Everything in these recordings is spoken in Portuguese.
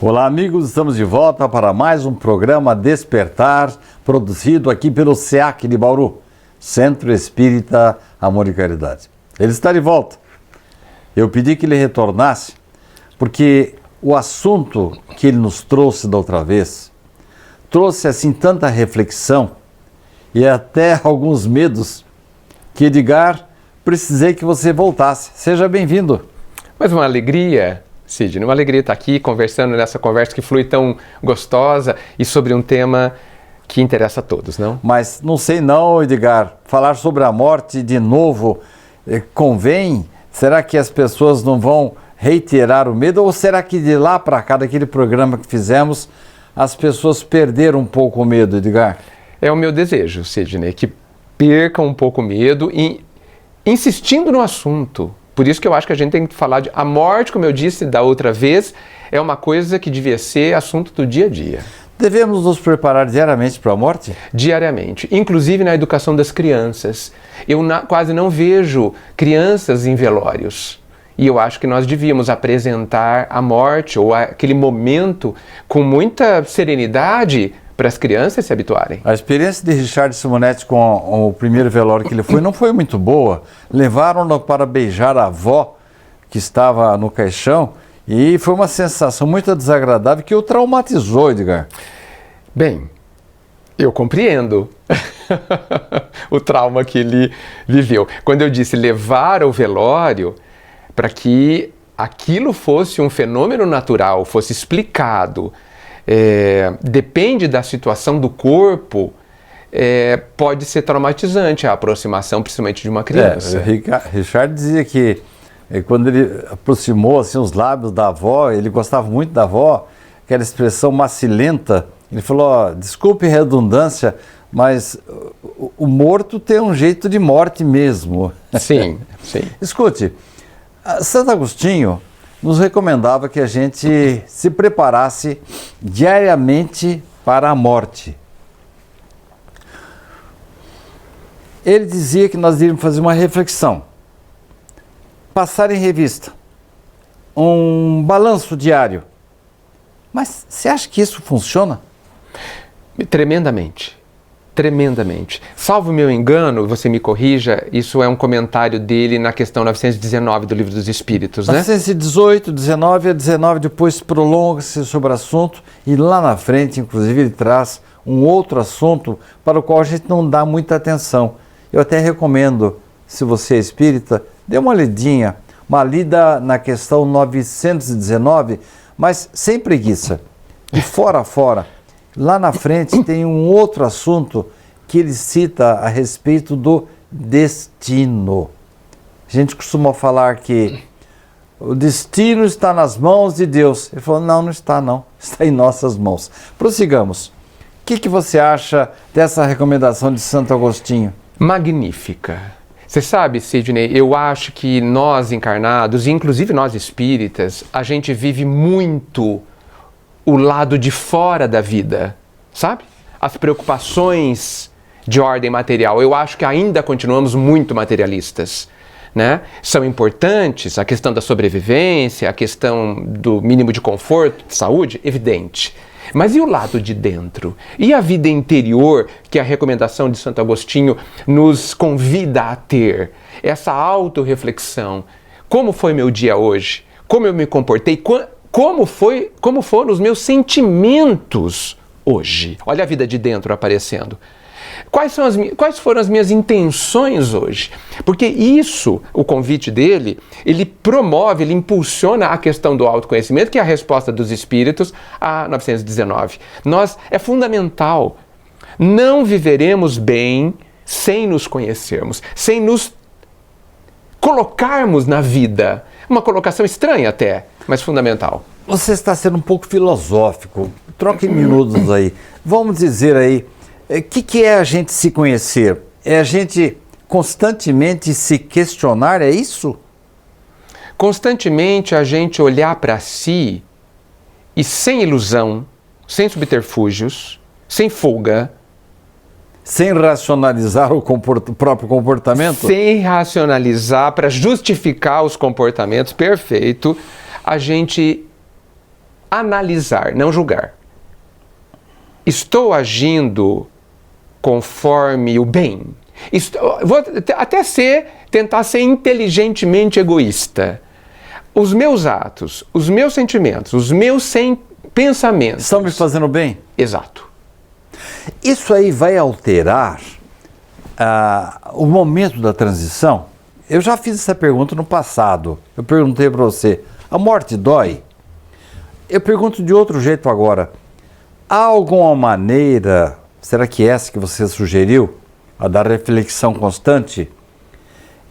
Olá, amigos, estamos de volta para mais um programa Despertar, produzido aqui pelo SEAC de Bauru, Centro Espírita Amor e Caridade. Ele está de volta. Eu pedi que ele retornasse, porque o assunto que ele nos trouxe da outra vez, trouxe assim tanta reflexão e até alguns medos, que Edgar, precisei que você voltasse. Seja bem-vindo. Mas uma alegria, Sidney, uma alegria estar aqui conversando nessa conversa que flui tão gostosa e sobre um tema que interessa a todos, não? Mas não sei não, Edgar, falar sobre a morte de novo convém? Será que as pessoas não vão reiterar o medo? Ou será que de lá para cá, daquele programa que fizemos, as pessoas perderam um pouco o medo, Edgar? É o meu desejo, Sidney, que percam um pouco o medo e insistindo no assunto. Por isso que eu acho que a gente tem que falar de... A morte, como eu disse da outra vez, é uma coisa que devia ser assunto do dia a dia. Devemos nos preparar diariamente para a morte? Diariamente, inclusive na educação das crianças. Eu quase não vejo crianças em velórios. E eu acho que nós devíamos apresentar a morte ou aquele momento com muita serenidade para as crianças se habituarem. A experiência de Richard Simonetti com o primeiro velório que ele foi não foi muito boa. Levaram-no para beijar a avó que estava no caixão e foi uma sensação muito desagradável que o traumatizou, Edgar. Bem, eu compreendo o trauma que ele viveu. Quando eu disse levar ao velório, para que aquilo fosse um fenômeno natural, fosse explicado, depende da situação do corpo, pode ser traumatizante a aproximação, principalmente de uma criança. Richard dizia que quando ele aproximou assim, os lábios da avó, ele gostava muito da avó, aquela expressão macilenta, ele falou, desculpe a redundância, mas o morto tem um jeito de morte mesmo. Sim, sim. Escute, Santo Agostinho nos recomendava que a gente se preparasse diariamente para a morte. Ele dizia que nós devíamos fazer uma reflexão, passar em revista, um balanço diário. Mas você acha que isso funciona? Tremendamente. Tremendamente. Salvo o meu engano, você me corrija, isso é um comentário dele na questão 919 do Livro dos Espíritos, né? 918, 19 a 19, depois prolonga-se sobre o assunto e lá na frente, inclusive, ele traz um outro assunto para o qual a gente não dá muita atenção. Eu até recomendo, se você é espírita, dê uma lidinha, uma lida na questão 919, mas sem preguiça. E fora a fora. Lá na frente tem um outro assunto que ele cita a respeito do destino. A gente costuma falar que o destino está nas mãos de Deus. Ele falou, não está não, está em nossas mãos. Prossigamos. O que você acha dessa recomendação de Santo Agostinho? Magnífica. Você sabe, Sidney, eu acho que nós encarnados, inclusive nós espíritas, a gente vive muito o lado de fora da vida, sabe? As preocupações de ordem material. Eu acho que ainda continuamos muito materialistas, né? São importantes a questão da sobrevivência, a questão do mínimo de conforto, de saúde, evidente. Mas e o lado de dentro? E a vida interior que a recomendação de Santo Agostinho nos convida a ter? Essa autorreflexão. Como foi meu dia hoje? Como eu me comportei? Como foram os meus sentimentos hoje? Olha a vida de dentro aparecendo. Quais foram as minhas intenções hoje? Porque isso, o convite dele, ele promove, ele impulsiona a questão do autoconhecimento, que é a resposta dos espíritos a 919. É fundamental. Não viveremos bem sem nos conhecermos, sem nos colocarmos na vida. Uma colocação estranha até, mas fundamental. Você está sendo um pouco filosófico. Troque minutos aí. Vamos dizer aí, o que é a gente se conhecer? É a gente constantemente se questionar, é isso? Constantemente a gente olhar para si e sem ilusão, sem subterfúgios, sem fuga. Sem racionalizar o próprio comportamento? Sem racionalizar, para justificar os comportamentos, perfeito, a gente analisar, não julgar. Estou agindo conforme o bem? Vou até tentar ser inteligentemente egoísta. Os meus atos, os meus sentimentos, os meus pensamentos... Estão me fazendo bem? Exato. Isso aí vai alterar o momento da transição? Eu já fiz essa pergunta no passado. Eu perguntei para você, a morte dói? Eu pergunto de outro jeito agora. Há alguma maneira, será que essa que você sugeriu, a da reflexão constante,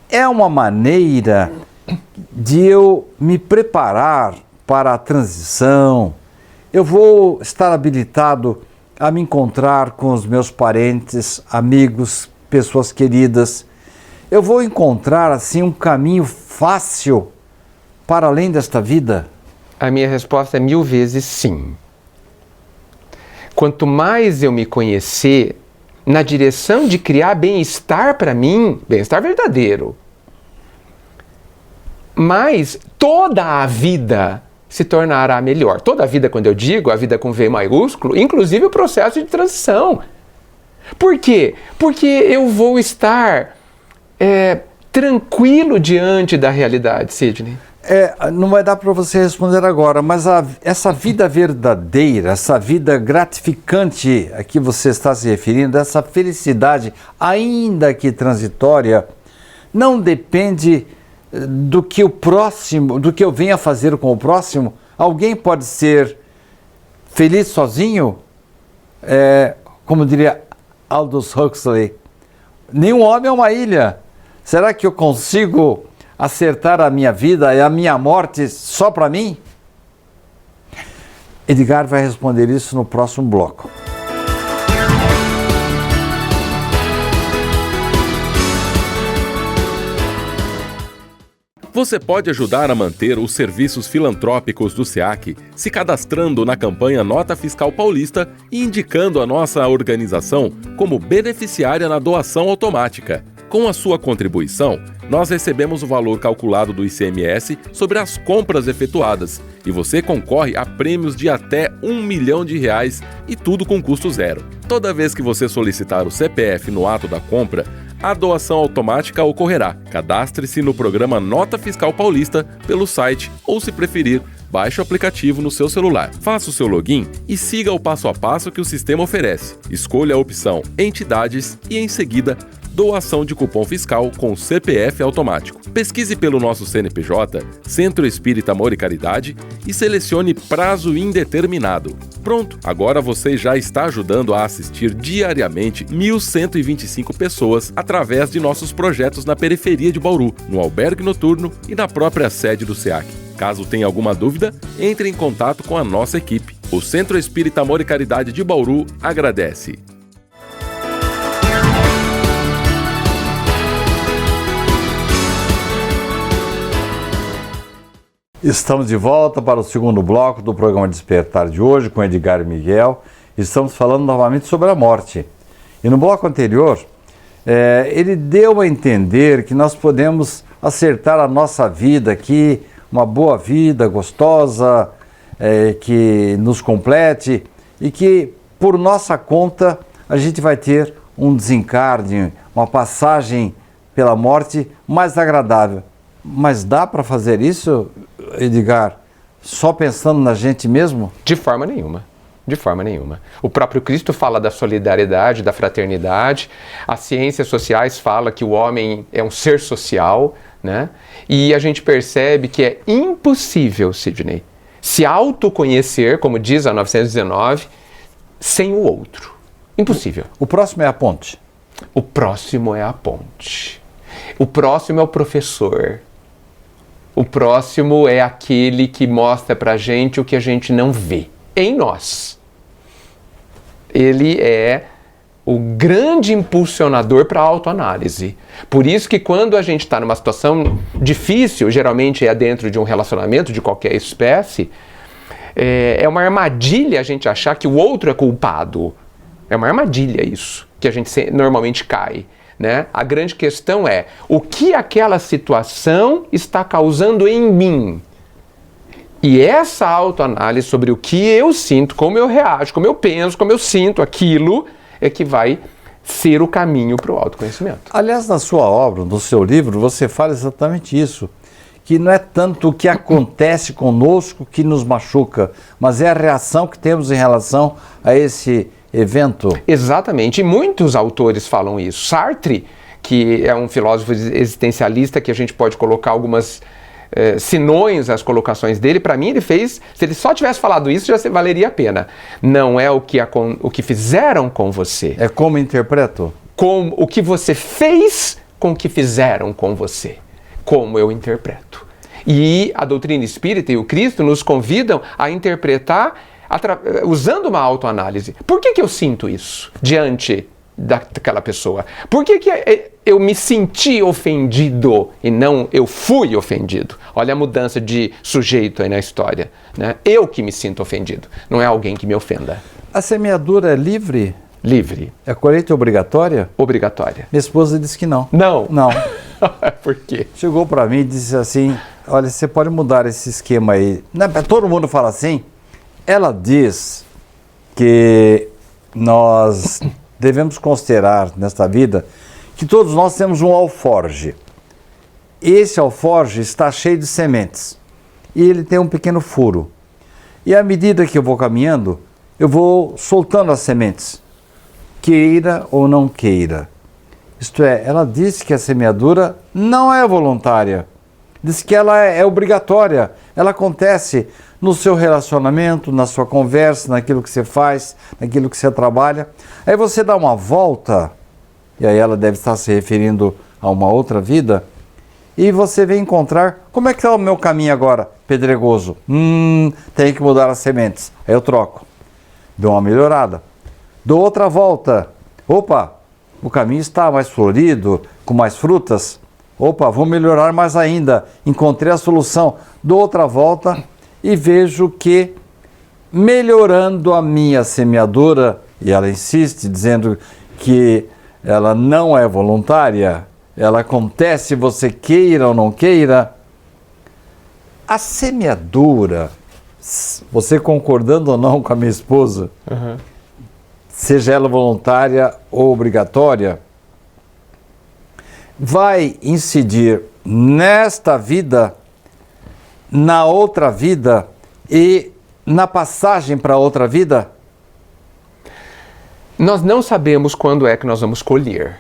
é uma maneira de eu me preparar para a transição? Eu vou estar habilitado a me encontrar com os meus parentes, amigos, pessoas queridas. Eu vou encontrar, assim, um caminho fácil para além desta vida? A minha resposta é 1000 vezes sim. Quanto mais eu me conhecer na direção de criar bem-estar para mim, bem-estar verdadeiro, mais toda a vida se tornará melhor. Toda a vida, quando eu digo, a vida com V maiúsculo, inclusive o processo de transição. Por quê? Porque eu vou estar tranquilo diante da realidade, Sidney. Não vai dar para você responder agora, mas essa vida verdadeira, essa vida gratificante a que você está se referindo, essa felicidade, ainda que transitória, não depende do que o próximo, do que eu venha fazer com o próximo. Alguém pode ser feliz sozinho, como diria Aldous Huxley, nenhum homem é uma ilha. Será que eu consigo acertar a minha vida e a minha morte só para mim? Edgar vai responder isso no próximo bloco. Você pode ajudar a manter os serviços filantrópicos do SEAC se cadastrando na campanha Nota Fiscal Paulista e indicando a nossa organização como beneficiária na doação automática. Com a sua contribuição, nós recebemos o valor calculado do ICMS sobre as compras efetuadas e você concorre a prêmios de até R$1 milhão e tudo com custo zero. Toda vez que você solicitar o CPF no ato da compra, a doação automática ocorrerá. Cadastre-se no programa Nota Fiscal Paulista pelo site ou, se preferir, baixe o aplicativo no seu celular. Faça o seu login e siga o passo a passo que o sistema oferece. Escolha a opção Entidades e, em seguida, Doação de cupom fiscal com CPF automático. Pesquise pelo nosso CNPJ, Centro Espírita Amor e Caridade, e selecione prazo indeterminado. Pronto! Agora você já está ajudando a assistir diariamente 1.125 pessoas através de nossos projetos na periferia de Bauru, no albergue noturno e na própria sede do SEAC. Caso tenha alguma dúvida, entre em contato com a nossa equipe. O Centro Espírita Amor e Caridade de Bauru agradece. Estamos de volta para o segundo bloco do programa Despertar de hoje com Edgar e Miguel. Estamos falando novamente sobre a morte. E no bloco anterior, ele deu a entender que nós podemos acertar a nossa vida aqui, uma boa vida gostosa, que nos complete e que por nossa conta a gente vai ter um desencarne, uma passagem pela morte mais agradável. Mas dá para fazer isso, Edgar, só pensando na gente mesmo? De forma nenhuma. De forma nenhuma. O próprio Cristo fala da solidariedade, da fraternidade. As ciências sociais falam que o homem é um ser social, né? E a gente percebe que é impossível, Sidney, se autoconhecer, como diz a 919, sem o outro. Impossível. O próximo é a ponte. O próximo é a ponte. O próximo é o professor. O próximo é aquele que mostra pra gente o que a gente não vê em nós. Ele é o grande impulsionador para a autoanálise. Por isso que quando a gente está numa situação difícil, geralmente é dentro de um relacionamento de qualquer espécie, é uma armadilha a gente achar que o outro é culpado. É uma armadilha isso, que a gente normalmente cai. Né? A grande questão é o que aquela situação está causando em mim. E essa autoanálise sobre o que eu sinto, como eu reajo, como eu penso, como eu sinto aquilo, é que vai ser o caminho para o autoconhecimento. Aliás, na sua obra, no seu livro, você fala exatamente isso, que não é tanto o que acontece conosco que nos machuca, mas é a reação que temos em relação a esse evento. Exatamente, e muitos autores falam isso. Sartre, que é um filósofo existencialista que a gente pode colocar algumas sinões às colocações dele, para mim ele fez, se ele só tivesse falado isso, já valeria a pena. Não é o que fizeram com você. É como interpreto? Com o que você fez com o que fizeram com você. Como eu interpreto. E a doutrina espírita e o Cristo nos convidam a interpretar usando uma autoanálise. Por que eu sinto isso diante daquela pessoa? Por que eu me senti ofendido e não eu fui ofendido? Olha a mudança de sujeito aí na história, né? Eu que me sinto ofendido, não é alguém que me ofenda. A semeadura é livre? Livre. É colheita obrigatória? Obrigatória. Minha esposa disse que não. Não? Não. Por quê? Chegou para mim e disse assim, olha, você pode mudar esse esquema aí. Não, todo mundo fala assim. Ela diz que nós devemos considerar nesta vida que todos nós temos um alforge. Esse alforge está cheio de sementes e ele tem um pequeno furo. E à medida que eu vou caminhando, eu vou soltando as sementes, queira ou não queira. Isto é, ela disse que a semeadura não é voluntária, diz que ela é obrigatória, ela acontece no seu relacionamento, na sua conversa, naquilo que você faz, naquilo que você trabalha. Aí você dá uma volta, e aí ela deve estar se referindo a uma outra vida, e você vem encontrar, como é que está o meu caminho agora, pedregoso? Tem que mudar as sementes. Aí eu troco, dou uma melhorada, dou outra volta, opa, o caminho está mais florido, com mais frutas, opa, vou melhorar mais ainda, encontrei a solução, dou outra volta e vejo que, melhorando a minha semeadura, e ela insiste dizendo que ela não é voluntária, ela acontece você queira ou não queira, a semeadura, você concordando ou não com a minha esposa, seja ela voluntária ou obrigatória, vai incidir nesta vida, na outra vida e na passagem para outra vida? Nós não sabemos quando é que nós vamos colher.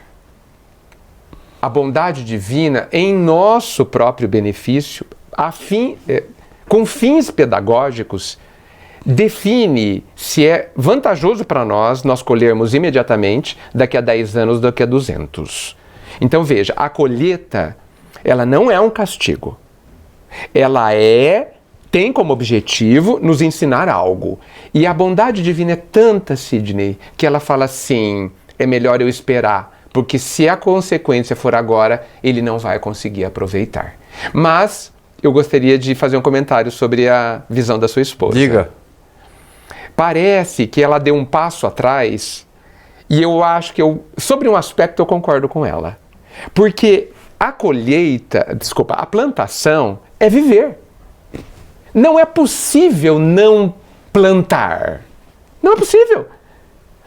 A bondade divina, em nosso próprio benefício, com fins pedagógicos, define se é vantajoso para nós colhermos imediatamente, daqui a 10 anos, daqui a 200. Então veja, a colheita, ela não é um castigo. Ela tem como objetivo nos ensinar algo. E a bondade divina é tanta, Sidney, que ela fala assim, é melhor eu esperar, porque se a consequência for agora, ele não vai conseguir aproveitar. Mas eu gostaria de fazer um comentário sobre a visão da sua esposa. Diga. Parece que ela deu um passo atrás e eu acho que sobre um aspecto eu concordo com ela. Porque a plantação é viver. Não é possível não plantar. Não é possível.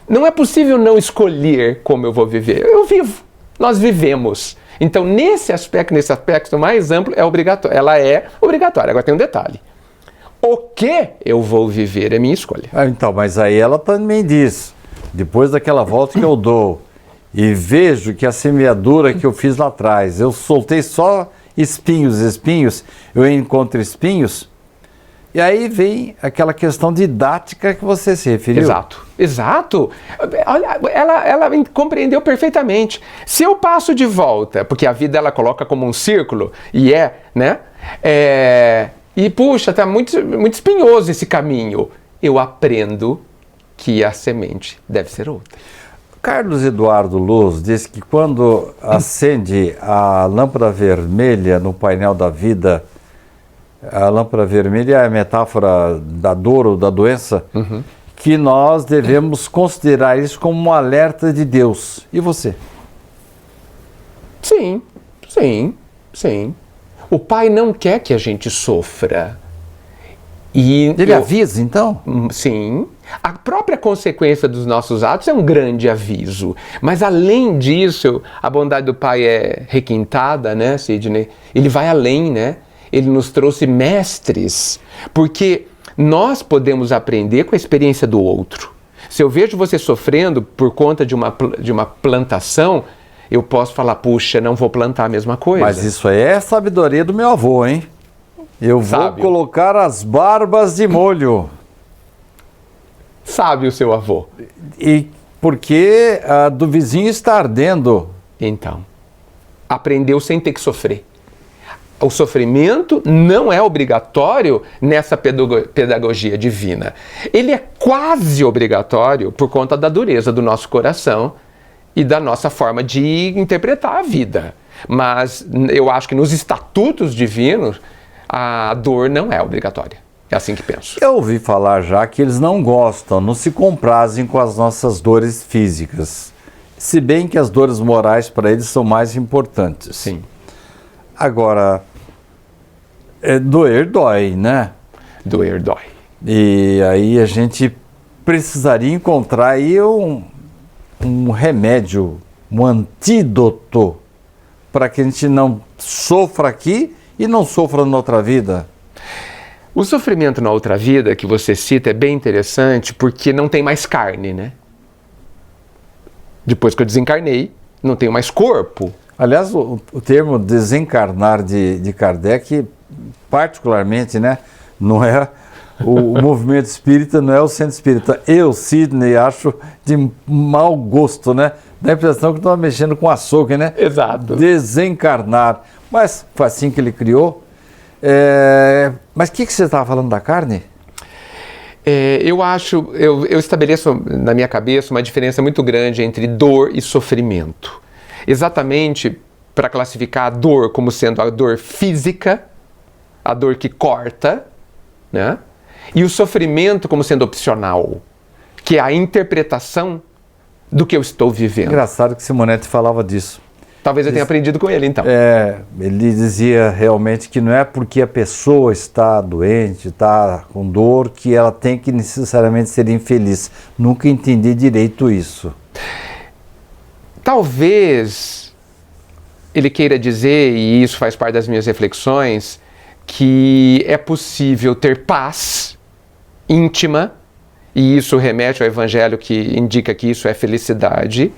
Não é possível não escolher como eu vou viver. Eu vivo. Nós vivemos. Então, nesse aspecto mais amplo, ela é obrigatória. Agora tem um detalhe. O que eu vou viver é minha escolha. Então, mas aí ela também diz, depois daquela volta que eu dou, e vejo que a semeadura que eu fiz lá atrás, eu soltei só espinhos, eu encontro espinhos, e aí vem aquela questão didática que você se referiu. Exato. Olha, ela compreendeu perfeitamente. Se eu passo de volta, porque a vida ela coloca como um círculo, né? E puxa, está muito espinhoso esse caminho. Eu aprendo que a semente deve ser outra. Carlos Eduardo Luz diz que quando acende a lâmpada vermelha no painel da vida, a lâmpada vermelha é a metáfora da dor ou da doença, que nós devemos considerar isso como um alerta de Deus. E você? Sim. O Pai não quer que a gente sofra. E Ele avisa, então? Sim. A própria consequência dos nossos atos é um grande aviso. Mas além disso, a bondade do Pai é requintada, né, Sidney? Ele vai além, né? Ele nos trouxe mestres, porque nós podemos aprender com a experiência do outro. Se eu vejo você sofrendo por conta de uma plantação, eu posso falar, puxa, não vou plantar a mesma coisa. Mas isso aí é sabedoria do meu avô, hein? Eu vou Sábio. colocar as barbas de molho. Sabe o seu avô. E porque a do vizinho está ardendo. Então, aprendeu sem ter que sofrer. O sofrimento não é obrigatório nessa pedagogia divina. Ele é quase obrigatório por conta da dureza do nosso coração e da nossa forma de interpretar a vida. Mas eu acho que nos estatutos divinos, a dor não é obrigatória. É assim que penso. Eu ouvi falar já que eles não gostam, não se comprazem com as nossas dores físicas. Se bem que as dores morais para eles são mais importantes. Sim. Agora, doer dói, né? Doer dói. E aí a gente precisaria encontrar aí um remédio, um antídoto para que a gente não sofra aqui e não sofra na outra vida. O sofrimento na outra vida que você cita é bem interessante porque não tem mais carne, né? Depois que eu desencarnei, não tenho mais corpo. Aliás, o termo desencarnar de Kardec, particularmente, né, não é o movimento espírita, não é o centro espírita. Eu, Sidney, acho de mau gosto, né? Dá a impressão que estava mexendo com açúcar, né? Exato. Desencarnar. Mas foi assim que ele criou. Mas o que você estava falando da carne? Eu estabeleço na minha cabeça uma diferença muito grande entre dor e sofrimento. Exatamente para classificar a dor como sendo a dor física, a dor que corta, né? E o sofrimento como sendo opcional, que é a interpretação do que eu estou vivendo. Engraçado que Simonetti falava disso. Talvez eu tenha aprendido com ele, então. Ele dizia realmente que não é porque a pessoa está doente, está com dor, que ela tem que necessariamente ser infeliz. Nunca entendi direito isso. Talvez ele queira dizer, e isso faz parte das minhas reflexões, que é possível ter paz íntima, e isso remete ao Evangelho que indica que isso é felicidade,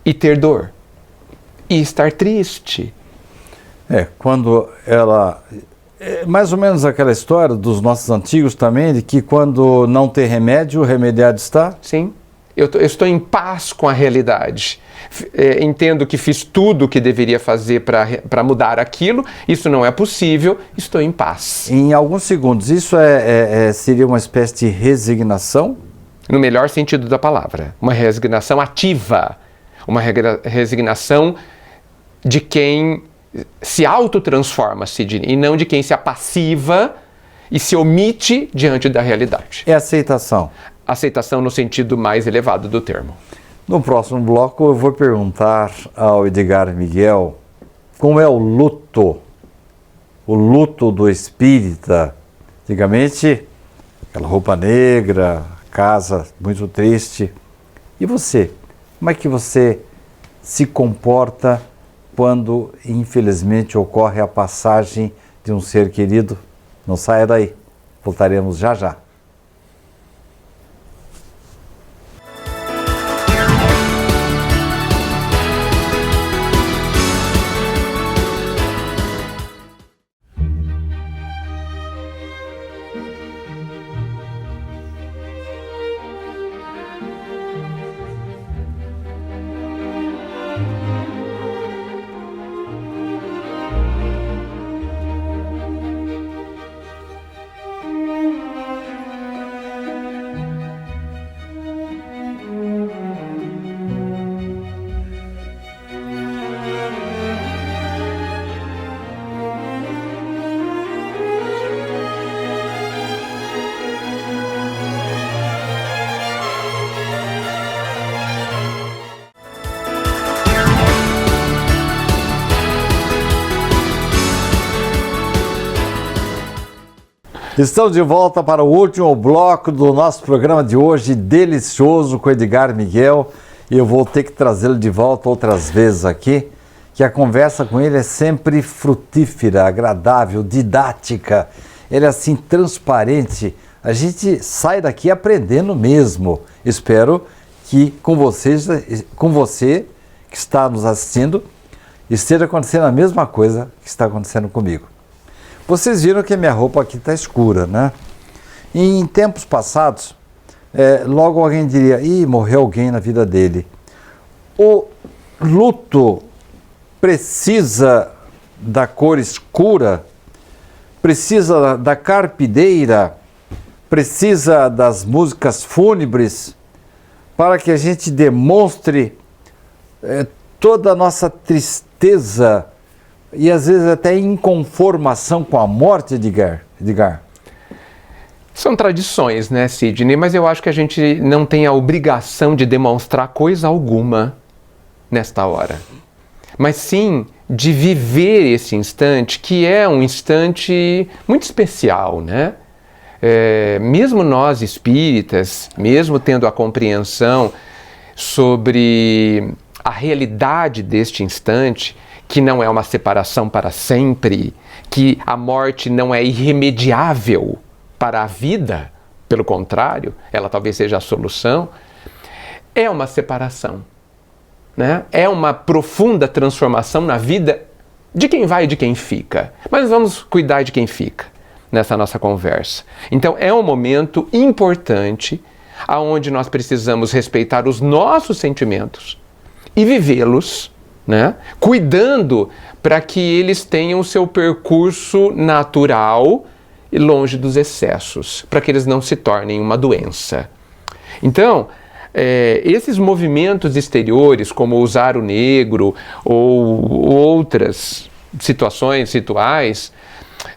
e ter dor. E estar triste. Quando ela... É mais ou menos aquela história dos nossos antigos também, de que quando não tem remédio, o remediado está? Sim. Eu estou em paz com a realidade. Entendo que fiz tudo o que deveria fazer para mudar aquilo, isso não é possível, estou em paz. Em alguns segundos, isso seria uma espécie de resignação? No melhor sentido da palavra. Uma resignação ativa. Uma resignação de quem se autotransforma, Sidney, e não de quem se apassiva e se omite diante da realidade. É aceitação. Aceitação no sentido mais elevado do termo. No próximo bloco eu vou perguntar ao Edgar Miguel como é o luto do espírita. Antigamente, aquela roupa negra, casa muito triste. E você? Como é que você se comporta quando, infelizmente, ocorre a passagem de um ser querido? Não saia daí. Voltaremos já já. Estamos de volta para o último bloco do nosso programa de hoje, delicioso, com Edgar Miguel. E eu vou ter que trazê-lo de volta outras vezes aqui, que a conversa com ele é sempre frutífera, agradável, didática. Ele é assim, transparente. A gente sai daqui aprendendo mesmo. Espero que com você que está nos assistindo, esteja acontecendo a mesma coisa que está acontecendo comigo. Vocês viram que a minha roupa aqui está escura, né? E em tempos passados, logo alguém diria, morreu alguém na vida dele. O luto precisa da cor escura, precisa da carpideira, precisa das músicas fúnebres, para que a gente demonstre toda a nossa tristeza e às vezes até inconformação com a morte, Edgar. São tradições, né, Sidney? Mas eu acho que a gente não tem a obrigação de demonstrar coisa alguma nesta hora. Mas sim de viver esse instante, que é um instante muito especial, né? Mesmo nós espíritas, mesmo tendo a compreensão sobre a realidade deste instante, que não é uma separação para sempre, que a morte não é irremediável para a vida, pelo contrário, ela talvez seja a solução, é uma separação, né? É uma profunda transformação na vida de quem vai e de quem fica. Mas vamos cuidar de quem fica nessa nossa conversa. Então é um momento importante aonde nós precisamos respeitar os nossos sentimentos e vivê-los, né? Cuidando para que eles tenham o seu percurso natural e longe dos excessos, para que eles não se tornem uma doença. Então, esses movimentos exteriores, como usar o negro ou outras situações, rituais,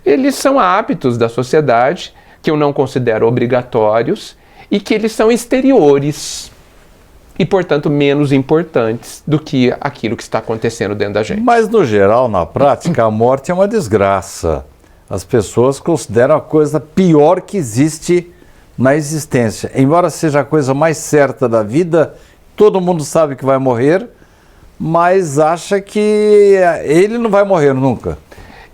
eles são hábitos da sociedade que eu não considero obrigatórios e que eles são exteriores e, portanto, menos importantes do que aquilo que está acontecendo dentro da gente. Mas, no geral, na prática, a morte é uma desgraça. As pessoas consideram a coisa pior que existe na existência. Embora seja a coisa mais certa da vida, todo mundo sabe que vai morrer, mas acha que ele não vai morrer nunca.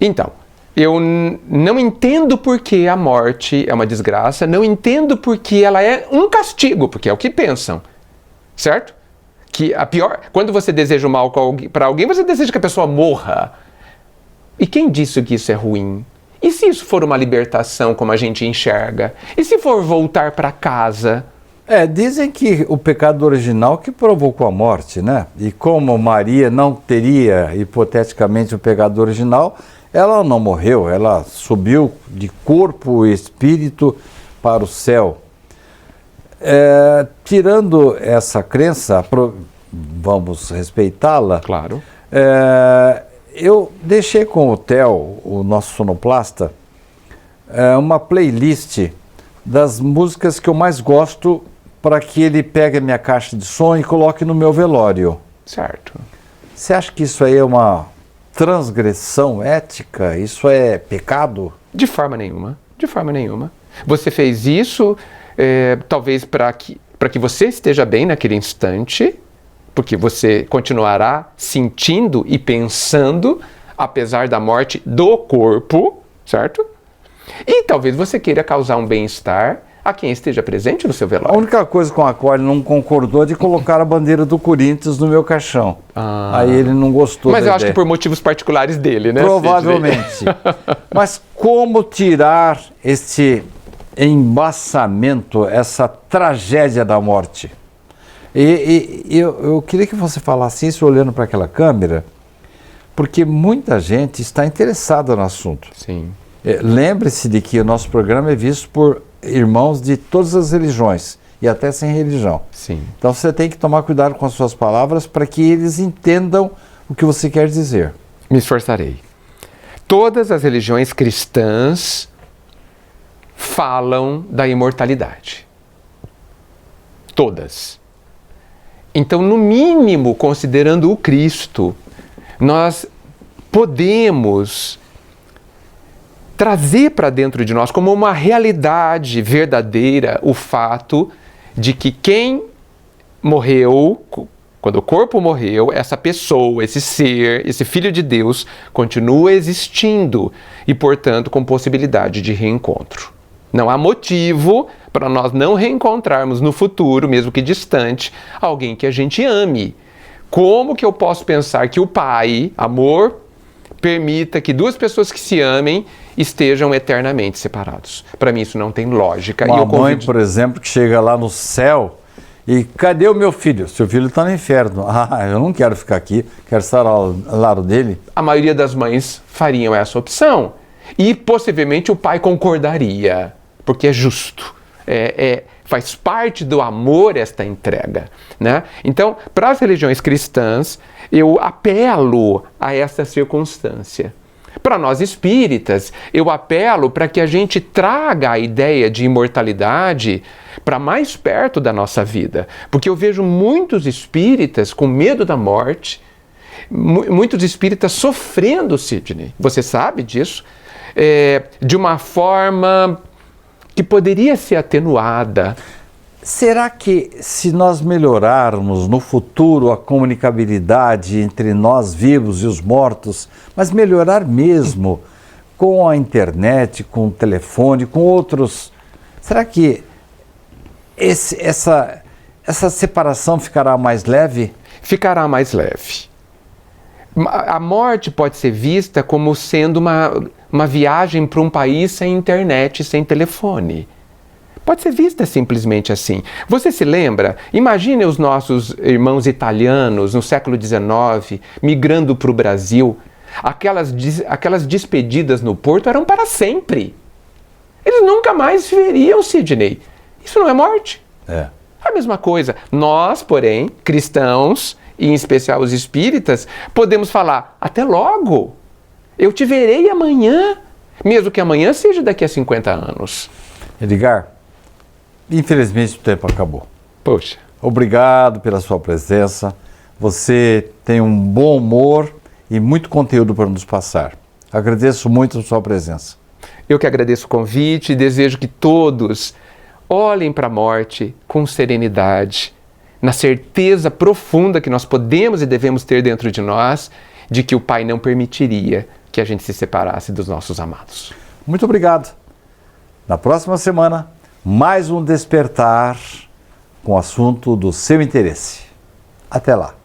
Então, eu não entendo por que a morte é uma desgraça, não entendo por que ela é um castigo, porque é o que pensam. Certo? Que a pior... Quando você deseja o mal para alguém, você deseja que a pessoa morra. E quem disse que isso é ruim? E se isso for uma libertação, como a gente enxerga? E se for voltar para casa? Dizem que o pecado original que provocou a morte, né? E como Maria não teria, hipoteticamente, o pecado original, ela não morreu, ela subiu de corpo e espírito para o céu. Tirando essa crença, vamos respeitá-la. Claro. Eu deixei com o Theo, o nosso sonoplasta, uma playlist das músicas que eu mais gosto para que ele pegue a minha caixa de som e coloque no meu velório. Certo. Você acha que isso aí é uma transgressão ética? Isso é pecado? De forma nenhuma. De forma nenhuma. Você fez isso... talvez para que você esteja bem naquele instante, porque você continuará sentindo e pensando, apesar da morte do corpo, certo? E talvez você queira causar um bem-estar a quem esteja presente no seu velório. A única coisa com a qual ele não concordou é de colocar a bandeira do Corinthians no meu caixão. Aí ele não gostou da Mas eu acho ideia. que por motivos particulares dele, né? Provavelmente. Mas como tirar este embaçamento, essa tragédia da morte? Eu queria que você falasse isso olhando para aquela câmera, porque muita gente está interessada no assunto. Sim. Lembre-se de que o nosso programa é visto por irmãos de todas as religiões e até sem religião. Sim. Então você tem que tomar cuidado com as suas palavras para que eles entendam o que você quer dizer. Me esforçarei. Todas as religiões cristãs falam da imortalidade. Todas. Então, no mínimo, considerando o Cristo, nós podemos trazer para dentro de nós como uma realidade verdadeira o fato de que quem morreu, quando o corpo morreu, essa pessoa, esse ser, esse Filho de Deus continua existindo e, portanto, com possibilidade de reencontro. Não há motivo para nós não reencontrarmos no futuro, mesmo que distante, alguém que a gente ame. Como que eu posso pensar que o Pai, amor, permita que duas pessoas que se amem estejam eternamente separados? Para mim isso não tem lógica. Uma mãe, por exemplo, que chega lá no céu e cadê o meu filho? Seu filho está no inferno. Ah, eu não quero ficar aqui, quero estar ao lado dele. A maioria das mães fariam essa opção e possivelmente o pai concordaria, porque é justo. Faz parte do amor esta entrega, né? Então, para as religiões cristãs, eu apelo a essa circunstância. Para nós espíritas, eu apelo para que a gente traga a ideia de imortalidade para mais perto da nossa vida. Porque eu vejo muitos espíritas com medo da morte, muitos espíritas sofrendo, Sidney, você sabe disso, de uma forma que poderia ser atenuada. Será que se nós melhorarmos no futuro a comunicabilidade entre nós vivos e os mortos, mas melhorar mesmo com a internet, com o telefone, com outros, será que essa separação ficará mais leve? Ficará mais leve. A morte pode ser vista como sendo uma viagem para um país sem internet, sem telefone. Pode ser vista simplesmente assim. Você se lembra? Imagine os nossos irmãos italianos no século XIX migrando para o Brasil. Aquelas despedidas no porto eram para sempre. Eles nunca mais se veriam, Sidney. Isso não é morte? É. A mesma coisa. Nós, porém, cristãos, e em especial os espíritas, podemos falar, até logo. Eu te verei amanhã, mesmo que amanhã seja daqui a 50 anos. Edgar, infelizmente o tempo acabou. Poxa. Obrigado pela sua presença. Você tem um bom humor e muito conteúdo para nos passar. Agradeço muito a sua presença. Eu que agradeço o convite e desejo que todos olhem para a morte com serenidade, na certeza profunda que nós podemos e devemos ter dentro de nós de que o Pai não permitiria que a gente se separasse dos nossos amados. Muito obrigado. Na próxima semana, mais um Despertar com o assunto do seu interesse. Até lá.